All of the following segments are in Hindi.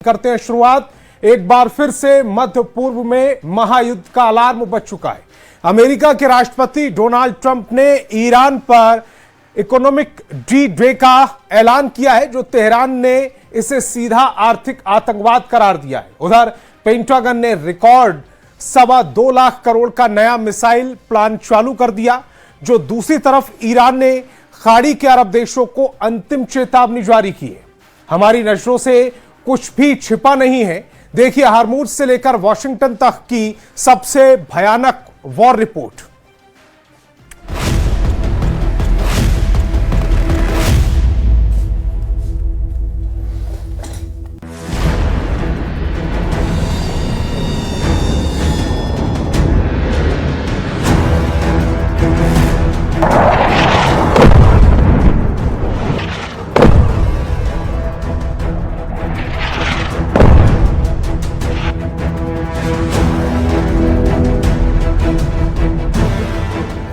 करते हैं शुरुआत। एक बार फिर से मध्य पूर्व में महायुद्ध का अलार्म बज चुका है। अमेरिका के राष्ट्रपति डोनाल्ड ट्रंप ने ईरान पर इकोनॉमिक डी-डे का ऐलान किया है, जो तेहरान ने इसे सीधा आर्थिक आतंकवाद करार दिया है। उधर पेंटागन ने रिकॉर्ड 2.25 लाख करोड़ का नया मिसाइल प्लान चालू कर दिया। जो दूसरी तरफ ईरान ने खाड़ी के अरब देशों को अंतिम चेतावनी जारी की है। हमारी नजरों से कुछ भी छिपा नहीं है। देखिए हार्मूज से लेकर वॉशिंगटन तक की सबसे भयानक वॉर रिपोर्ट।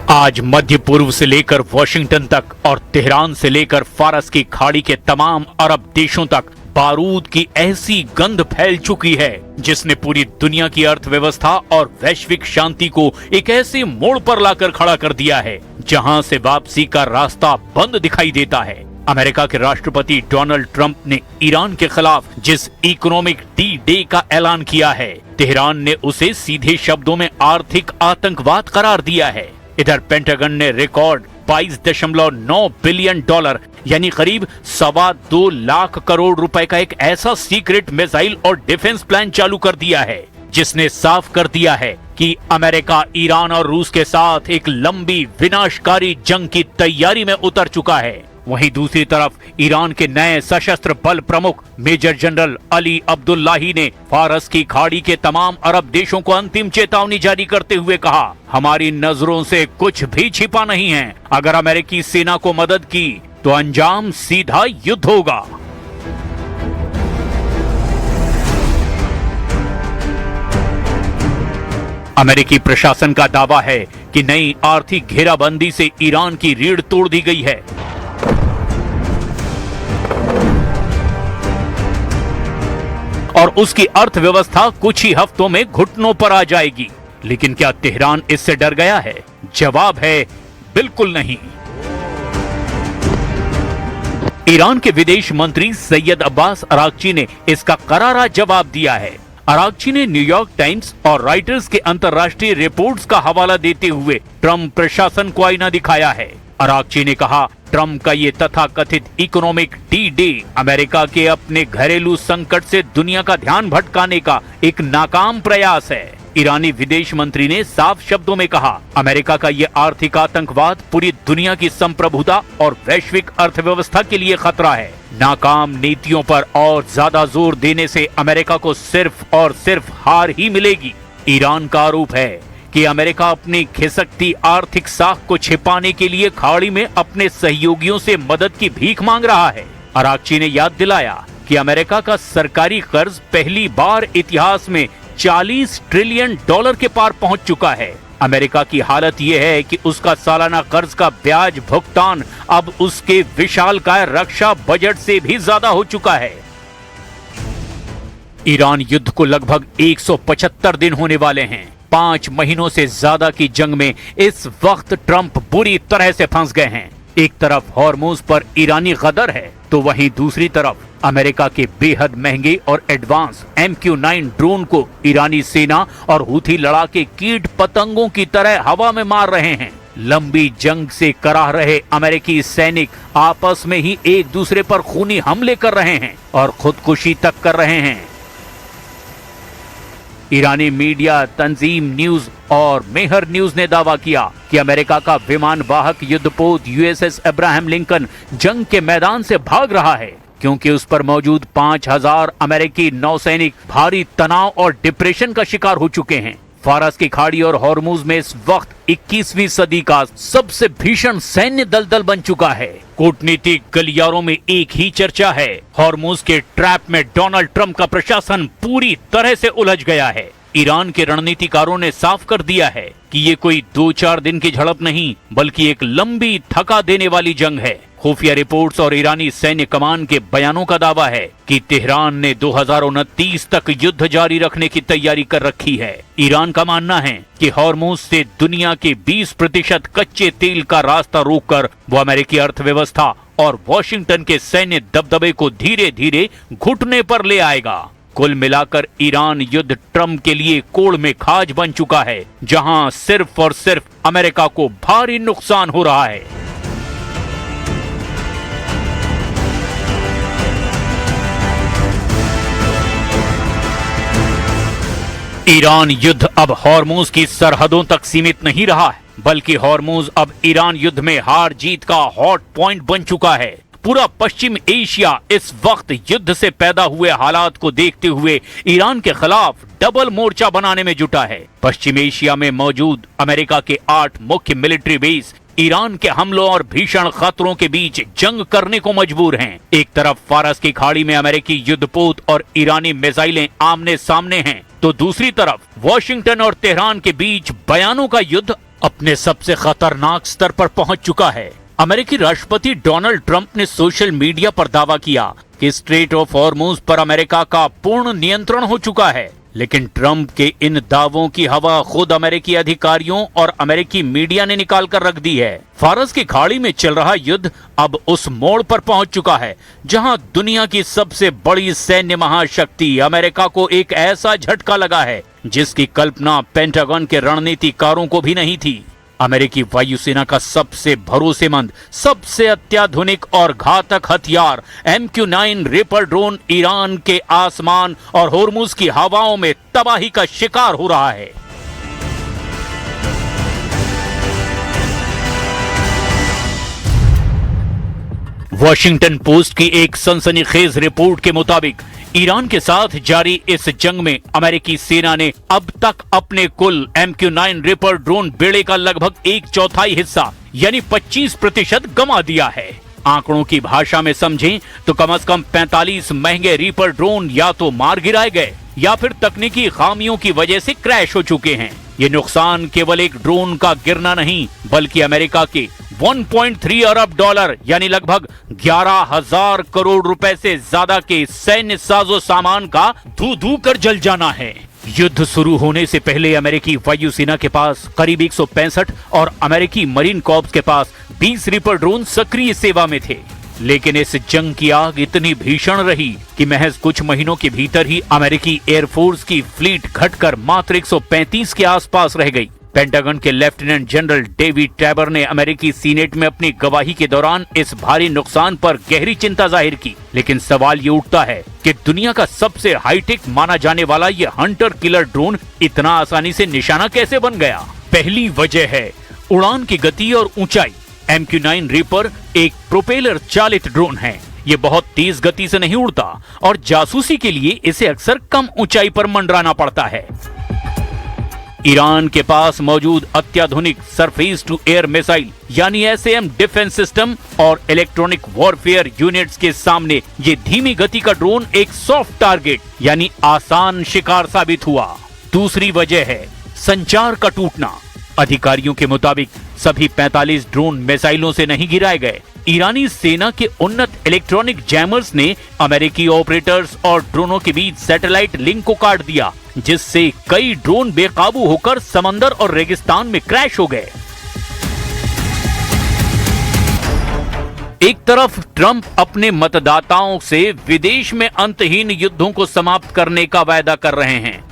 आज मध्य पूर्व से लेकर वॉशिंगटन तक और तेहरान से लेकर फारस की खाड़ी के तमाम अरब देशों तक बारूद की ऐसी गंध फैल चुकी है जिसने पूरी दुनिया की अर्थव्यवस्था और वैश्विक शांति को एक ऐसे मोड़ पर लाकर खड़ा कर दिया है जहां से वापसी का रास्ता बंद दिखाई देता है। अमेरिका के राष्ट्रपति डोनाल्ड ट्रंप ने ईरान के खिलाफ जिस इकोनॉमिक डी-डे का ऐलान किया है, तेहरान ने उसे सीधे शब्दों में आर्थिक आतंकवाद करार दिया है। इधर पेंटागन ने रिकॉर्ड 22.9 बिलियन डॉलर यानी करीब 2.25 लाख करोड़ रुपए का एक ऐसा सीक्रेट मिसाइल और डिफेंस प्लान चालू कर दिया है जिसने साफ कर दिया है कि अमेरिका ईरान और रूस के साथ एक लंबी विनाशकारी जंग की तैयारी में उतर चुका है। वहीं दूसरी तरफ ईरान के नए सशस्त्र बल प्रमुख मेजर जनरल अली अब्दुल्लाही ने फारस की खाड़ी के तमाम अरब देशों को अंतिम चेतावनी जारी करते हुए कहा, हमारी नजरों से कुछ भी छिपा नहीं है। अगर अमेरिकी सेना को मदद की तो अंजाम सीधा युद्ध होगा। अमेरिकी प्रशासन का दावा है कि नई आर्थिक घेराबंदी से ईरान की रीढ़ तोड़ दी गई है और उसकी अर्थव्यवस्था कुछ ही हफ्तों में घुटनों पर आ जाएगी। लेकिन क्या तेहरान इससे डर गया है? जवाब है बिल्कुल नहीं। ईरान के विदेश मंत्री सैयद अब्बास अरागची ने इसका करारा जवाब दिया है। अरागची ने न्यूयॉर्क टाइम्स और राइटर्स के अंतर्राष्ट्रीय रिपोर्ट्स का हवाला देते हुए ट्रंप प्रशासन को आईना दिखाया है। अरागची ने कहा, ट्रंप का ये तथाकथित इकोनॉमिक डी-डे अमेरिका के अपने घरेलू संकट से दुनिया का ध्यान भटकाने का एक नाकाम प्रयास है। ईरानी विदेश मंत्री ने साफ शब्दों में कहा, अमेरिका का ये आर्थिक आतंकवाद पूरी दुनिया की संप्रभुता और वैश्विक अर्थव्यवस्था के लिए खतरा है। नाकाम नीतियों पर और ज्यादा जोर देने से अमेरिका को सिर्फ और सिर्फ हार ही मिलेगी। ईरान का आरोप है कि अमेरिका अपनी खिसकती आर्थिक साख को छिपाने के लिए खाड़ी में अपने सहयोगियों से मदद की भीख मांग रहा है। अरागची ने याद दिलाया कि अमेरिका का सरकारी कर्ज पहली बार इतिहास में 40 ट्रिलियन डॉलर के पार पहुंच चुका है। अमेरिका की हालत यह है कि उसका सालाना कर्ज का ब्याज भुगतान अब उसके विशालकाय रक्षा बजट से भी ज्यादा हो चुका है। ईरान युद्ध को लगभग 175 दिन होने वाले हैं। 5 महीनों से ज्यादा की जंग में इस वक्त ट्रंप बुरी तरह से फंस गए हैं। एक तरफ हॉर्मूज पर ईरानी गदर है तो वहीं दूसरी तरफ अमेरिका के बेहद महंगे और एडवांस MQ-9 ड्रोन को ईरानी सेना और हूथी लड़ाके कीट पतंगों की तरह हवा में मार रहे हैं। लंबी जंग से कराह रहे अमेरिकी सैनिक आपस में ही एक दूसरे पर खूनी हमले कर रहे हैं और खुदकुशी तक कर रहे हैं। ईरानी मीडिया तंजीम न्यूज और मेहर न्यूज ने दावा किया कि अमेरिका का विमान वाहक युद्धपोत USS अब्राहम लिंकन जंग के मैदान से भाग रहा है क्योंकि उस पर मौजूद 5000 अमेरिकी नौसैनिक भारी तनाव और डिप्रेशन का शिकार हो चुके हैं। फारस की खाड़ी और हॉर्मूज में इस वक्त 21वीं सदी का सबसे भीषण सैन्य दलदल बन चुका है। कूटनीतिक गलियारों में एक ही चर्चा है, हॉर्मूज के ट्रैप में डोनाल्ड ट्रंप का प्रशासन पूरी तरह से उलझ गया है। ईरान के रणनीतिकारों ने साफ कर दिया है कि ये कोई 2-4 दिन की झड़प नहीं बल्कि एक लंबी थका देने वाली जंग है। खुफिया रिपोर्ट्स और ईरानी सैन्य कमान के बयानों का दावा है कि तेहरान ने 2029 तक युद्ध जारी रखने की तैयारी कर रखी है। ईरान का मानना है कि हॉर्मुज से दुनिया के 20% कच्चे तेल का रास्ता रोककर वो अमेरिकी अर्थव्यवस्था और वॉशिंगटन के सैन्य दबदबे को धीरे धीरे घुटने पर ले आएगा। कुल मिलाकर ईरान युद्ध ट्रंप के लिए कोड़ में खाज बन चुका है, जहां सिर्फ और सिर्फ अमेरिका को भारी नुकसान हो रहा है। ईरान युद्ध अब हॉर्मुज की सरहदों तक सीमित नहीं रहा है, बल्कि हॉर्मुज अब ईरान युद्ध में हार जीत का हॉट पॉइंट बन चुका है। पूरा पश्चिम एशिया इस वक्त युद्ध से पैदा हुए हालात को देखते हुए ईरान के खिलाफ डबल मोर्चा बनाने में जुटा है। पश्चिम एशिया में मौजूद अमेरिका के 8 मुख्य मिलिट्री बेस ईरान के हमलों और भीषण खतरों के बीच जंग करने को मजबूर हैं। एक तरफ फारस की खाड़ी में अमेरिकी युद्धपोत और ईरानी मिसाइलें आमने सामने हैं, तो दूसरी तरफ वॉशिंगटन और तेहरान के बीच बयानों का युद्ध अपने सबसे खतरनाक स्तर पर पहुंच चुका है। अमेरिकी राष्ट्रपति डोनाल्ड ट्रंप ने सोशल मीडिया पर दावा किया कि स्ट्रेट ऑफ हॉर्मुज पर अमेरिका का पूर्ण नियंत्रण हो चुका है, लेकिन ट्रंप के इन दावों की हवा खुद अमेरिकी अधिकारियों और अमेरिकी मीडिया ने निकाल कर रख दी है। फारस की खाड़ी में चल रहा युद्ध अब उस मोड़ पर पहुंच चुका है जहां दुनिया की सबसे बड़ी सैन्य महाशक्ति अमेरिका को एक ऐसा झटका लगा है जिसकी कल्पना पेंटागन के रणनीतिकारों को भी नहीं थी। अमेरिकी वायुसेना का सबसे भरोसेमंद, सबसे अत्याधुनिक और घातक हथियार MQ-9 रिपर ड्रोन ईरान के आसमान और हॉर्मुज की हवाओं में तबाही का शिकार हो रहा है। वॉशिंगटन पोस्ट की एक सनसनीखेज रिपोर्ट के मुताबिक ईरान के साथ जारी इस जंग में अमेरिकी सेना ने अब तक अपने कुल MQ-9 रिपर ड्रोन बेड़े का लगभग 1/4 हिस्सा यानी 25% गंवा दिया है। आंकड़ों की भाषा में समझें तो कम से कम 45 महंगे रिपर ड्रोन या तो मार गिराए गए या फिर तकनीकी खामियों की वजह से क्रैश हो चुके हैं। ये नुकसान केवल एक ड्रोन का गिरना नहीं बल्कि अमेरिका के 1.3 अरब डॉलर यानी लगभग 11,000 करोड़ रुपए से ज्यादा के सैन्य साजो सामान का धू धू कर जल जाना है। युद्ध शुरू होने से पहले अमेरिकी वायुसेना के पास करीब 165 और अमेरिकी मरीन कॉर्प्स के पास 20 रिपर ड्रोन सक्रिय सेवा में थे, लेकिन इस जंग की आग इतनी भीषण रही कि महज कुछ महीनों के भीतर ही अमेरिकी एयरफोर्स की फ्लीट घटकर मात्र 135 के आसपास रह गई। पेंटागन के लेफ्टिनेंट जनरल डेविड टैबर ने अमेरिकी सीनेट में अपनी गवाही के दौरान इस भारी नुकसान पर गहरी चिंता जाहिर की, लेकिन सवाल ये उठता है कि दुनिया का सबसे हाईटेक माना जाने वाला ये हंटर किलर ड्रोन इतना आसानी से निशाना कैसे बन गया। पहली वजह है उड़ान की गति और ऊंचाई। MQ-9 रिपर एक प्रोपेलर चालित ड्रोन है। ये बहुत तेज गति से नहीं उड़ता और जासूसी के लिए इसे अक्सर कम ऊंचाई पर मंडराना पड़ता है। ईरान के पास मौजूद अत्याधुनिक सरफेस टू एयर मिसाइल यानी SAM डिफेंस सिस्टम और इलेक्ट्रॉनिक वॉरफेयर यूनिट्स के सामने ये धीमी गति का ड्रोन एक सॉफ्ट टारगेट यानी आसान शिकार साबित हुआ। दूसरी वजह है संचार का टूटना। अधिकारियों के मुताबिक सभी 45 ड्रोन मिसाइलों से नहीं गिराए गए। ईरानी सेना के उन्नत इलेक्ट्रॉनिक जैमर्स ने अमेरिकी ऑपरेटर्स और ड्रोनों के बीच सैटेलाइट लिंक को काट दिया, जिससे कई ड्रोन बेकाबू होकर समंदर और रेगिस्तान में क्रैश हो गए। एक तरफ ट्रंप अपने मतदाताओं से विदेश में अंतहीन युद्धों को समाप्त करने का वायदा कर रहे हैं,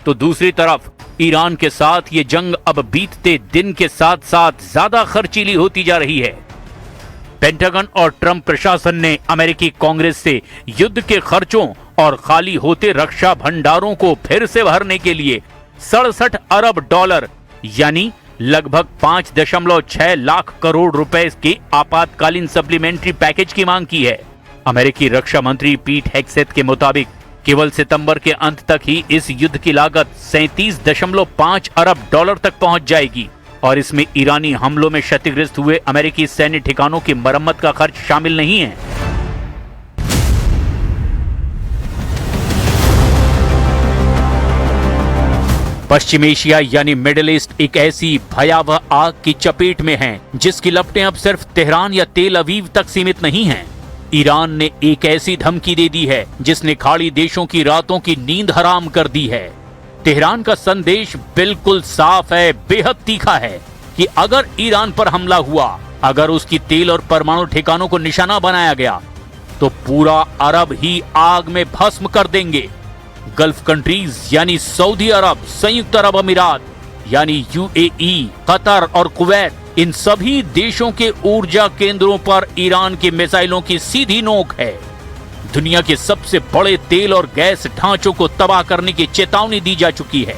तो दूसरी तरफ ईरान के साथ ये जंग अब बीतते दिन के साथ साथ ज्यादा खर्चीली होती जा रही है। पेंटागन और ट्रंप प्रशासन ने अमेरिकी कांग्रेस से युद्ध के खर्चों और खाली होते रक्षा भंडारों को फिर से भरने के लिए 67 अरब डॉलर यानी लगभग 5.6 लाख करोड़ रुपए के आपातकालीन सप्लीमेंट्री पैकेज की मांग की है। अमेरिकी रक्षा मंत्री पीट हेग्सेथ के मुताबिक केवल सितंबर के अंत तक ही इस युद्ध की लागत 37.5 अरब डॉलर तक पहुंच जाएगी और इसमें ईरानी हमलों में क्षतिग्रस्त हुए अमेरिकी सैन्य ठिकानों की मरम्मत का खर्च शामिल नहीं है। पश्चिम एशिया यानी मिडिल ईस्ट एक ऐसी भयावह आग की चपेट में है जिसकी लपटें अब सिर्फ तेहरान या तेल अवीव तक सीमित नहीं हैं। ईरान ने एक ऐसी धमकी दे दी है जिसने खाड़ी देशों की रातों की नींद हराम कर दी है। तेहरान का संदेश बिल्कुल साफ है, बेहद तीखा है कि अगर ईरान पर हमला हुआ, अगर उसकी तेल और परमाणु ठिकानों को निशाना बनाया गया तो पूरा अरब ही आग में भस्म कर देंगे। गल्फ कंट्रीज यानी सऊदी अरब, संयुक्त अरब अमीरात यानी यूएई, कतर और कुवैत, इन सभी देशों के ऊर्जा केंद्रों पर ईरान के मिसाइलों की सीधी नोक है। दुनिया के सबसे बड़े तेल और गैस ढांचों को तबाह करने की चेतावनी दी जा चुकी है।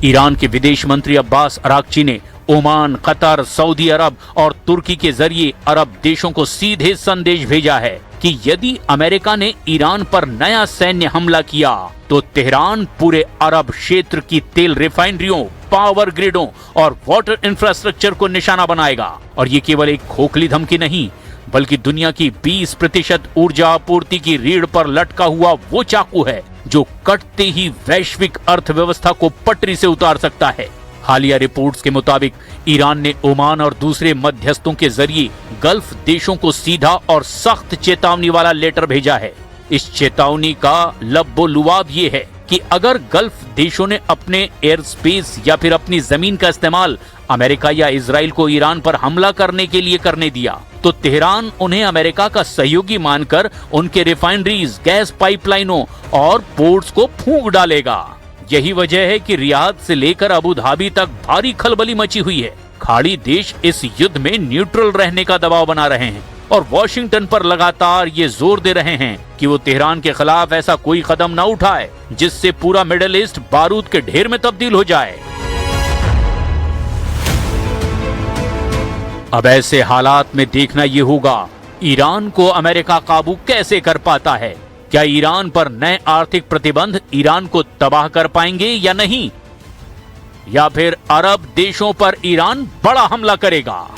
ईरान के विदेश मंत्री अब्बास अराक्ची ने ओमान, कतर, सऊदी अरब और तुर्की के जरिए अरब देशों को सीधे संदेश भेजा है कि यदि अमेरिका ने ईरान पर नया सैन्य हमला किया तो तेहरान पूरे अरब क्षेत्र की तेल रिफाइनरियों, पावर ग्रिडों और वाटर इंफ्रास्ट्रक्चर को निशाना बनाएगा। और ये केवल एक खोखली धमकी नहीं, बल्कि दुनिया की 20% ऊर्जा आपूर्ति की रीढ़ पर लटका हुआ वो चाकू है जो कटते ही वैश्विक अर्थव्यवस्था को पटरी से उतार सकता है। हालिया रिपोर्ट्स के मुताबिक ईरान ने ओमान और दूसरे मध्यस्थों के जरिए गल्फ देशों को सीधा और सख्त चेतावनी वाला लेटर भेजा है। इस चेतावनी का लब्बो-लुआब ये है कि अगर गल्फ देशों ने अपने एयर स्पेस या फिर अपनी जमीन का इस्तेमाल अमेरिका या इजराइल को ईरान पर हमला करने के लिए करने दिया तो तेहरान उन्हें अमेरिका का सहयोगी मानकर उनके रिफाइनरीज, गैस पाइपलाइनों और पोर्ट्स को फूंक डालेगा। यही वजह है कि रियाद से लेकर अबू धाबी तक भारी खलबली मची हुई है। खाड़ी देश इस युद्ध में न्यूट्रल रहने का दबाव बना रहे हैं और वॉशिंगटन पर लगातार ये जोर दे रहे हैं कि वो तेहरान के खिलाफ ऐसा कोई कदम न उठाए जिससे पूरा मिडिल ईस्ट बारूद के ढेर में तब्दील हो जाए। अब ऐसे हालात में देखना ये होगा ईरान को अमेरिका काबू कैसे कर पाता है। क्या ईरान पर नए आर्थिक प्रतिबंध ईरान को तबाह कर पाएंगे या नहीं, या फिर अरब देशों पर ईरान बड़ा हमला करेगा।